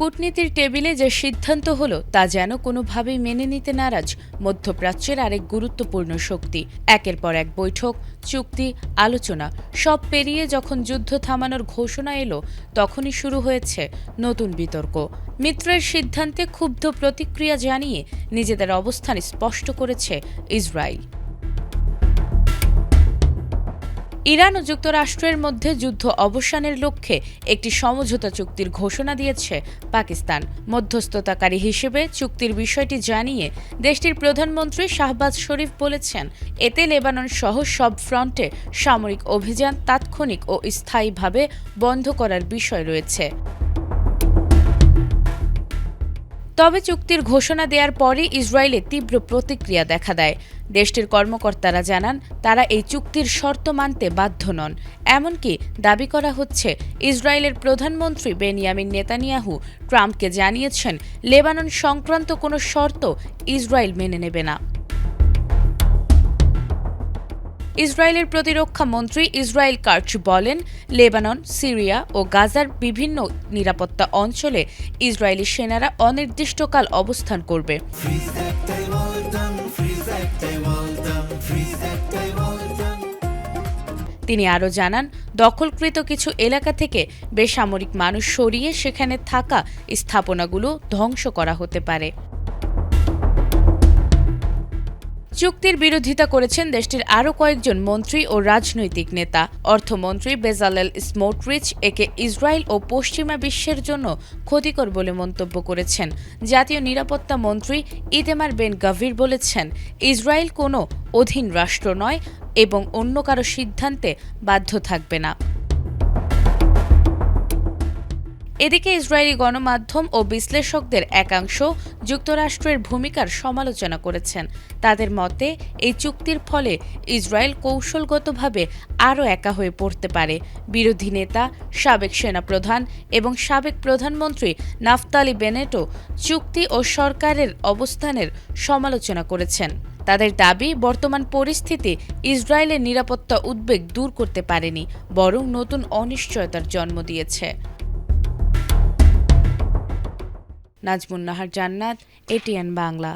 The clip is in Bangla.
কূটনীতির টেবিলে যে সিদ্ধান্ত হলো তা যেন কোনোভাবেই মেনে নিতে নারাজ মধ্যপ্রাচ্যের আরেক গুরুত্বপূর্ণ শক্তি। একের পর এক বৈঠক, চুক্তি, আলোচনা সব পেরিয়ে যখন যুদ্ধ থামানোর ঘোষণা এলো তখনই শুরু হয়েছে নতুন বিতর্ক। মিত্রের সিদ্ধান্তে ক্ষুব্ধ প্রতিক্রিয়া জানিয়ে নিজেদের অবস্থান স্পষ্ট করেছে ইসরায়েল। ইরান ও যুক্তরাষ্ট্রের মধ্যে যুদ্ধ অবসানের লক্ষ্যে একটি সমঝোতা চুক্তির ঘোষণা দিয়েছে পাকিস্তান। মধ্যস্থতাকারী হিসেবে চুক্তির বিষয়টি জানিয়ে দেশটির প্রধানমন্ত্রী শাহবাজ শরীফ বলেছেন, এতে লেবানন সহ সব ফ্রন্টে সামরিক অভিযান তাৎক্ষণিক ও স্থায়ীভাবে বন্ধ করার বিষয় রয়েছে। তবে চুক্তির ঘোষণা দেওয়ার পরই ইসরায়েলে তীব্র প্রতিক্রিয়া দেখা দেয়। দেশটির কর্মকর্তারা জানান, তারা এই চুক্তির শর্ত মানতে বাধ্য নন। এমনকি দাবি করা হচ্ছে, ইসরায়েলের প্রধানমন্ত্রী বেনিয়ামিন নেতানিয়াহু ট্রাম্পকে জানিয়েছেন, লেবানন সংক্রান্ত কোনো শর্ত ইসরায়েল মেনে নেবে না। ইসরায়েলের প্রতিরক্ষা মন্ত্রী ইসরায়েল কাটজ বলেন, লেবানন, সিরিয়া ও গাজার বিভিন্ন নিরাপত্তা অঞ্চলে ইসরায়েলি সেনারা অনির্দিষ্টকাল অবস্থান করবে। তিনি আরও জানান, দখলকৃত কিছু এলাকা থেকে বেসামরিক মানুষ সরিয়ে সেখানে থাকা স্থাপনাগুলো ধ্বংস করা হতে পারে। চুক্তির বিরোধিতা করেছেন দেশটির আরও কয়েকজন মন্ত্রী ও রাজনৈতিক নেতা। অর্থমন্ত্রী বেজালেল স্মোটরিচ একে ইসরায়েল ও পশ্চিমা বিশ্বের জন্য ক্ষতিকর বলে মন্তব্য করেছেন। জাতীয় নিরাপত্তা মন্ত্রী ইতেমার বেন গাভির বলেছেন, ইসরায়েল কোনো অধীন রাষ্ট্র নয় এবং অন্য কারো সিদ্ধান্তে বাধ্য থাকবে না। এদিকে ইসরায়েলি গণমাধ্যম ও বিশ্লেষকদের একাংশ যুক্তরাষ্ট্রের ভূমিকার সমালোচনা করেছেন। তাদের মতে, এই চুক্তির ফলে ইসরায়েল কৌশলগতভাবে আরও একা হয়ে পড়তে পারে। বিরোধী নেতা, সাবেক সেনাপ্রধান এবং সাবেক প্রধানমন্ত্রী নাফতালি বেনেটও চুক্তি ও সরকারের অবস্থানের সমালোচনা করেছেন। তাদের দাবি, বর্তমান পরিস্থিতি ইসরায়েলের নিরাপত্তা উদ্বেগ দূর করতে পারেনি, বরং নতুন অনিশ্চয়তার জন্ম দিয়েছে। নাজমুন নাহার জান্নাত, এটিএন বাংলা।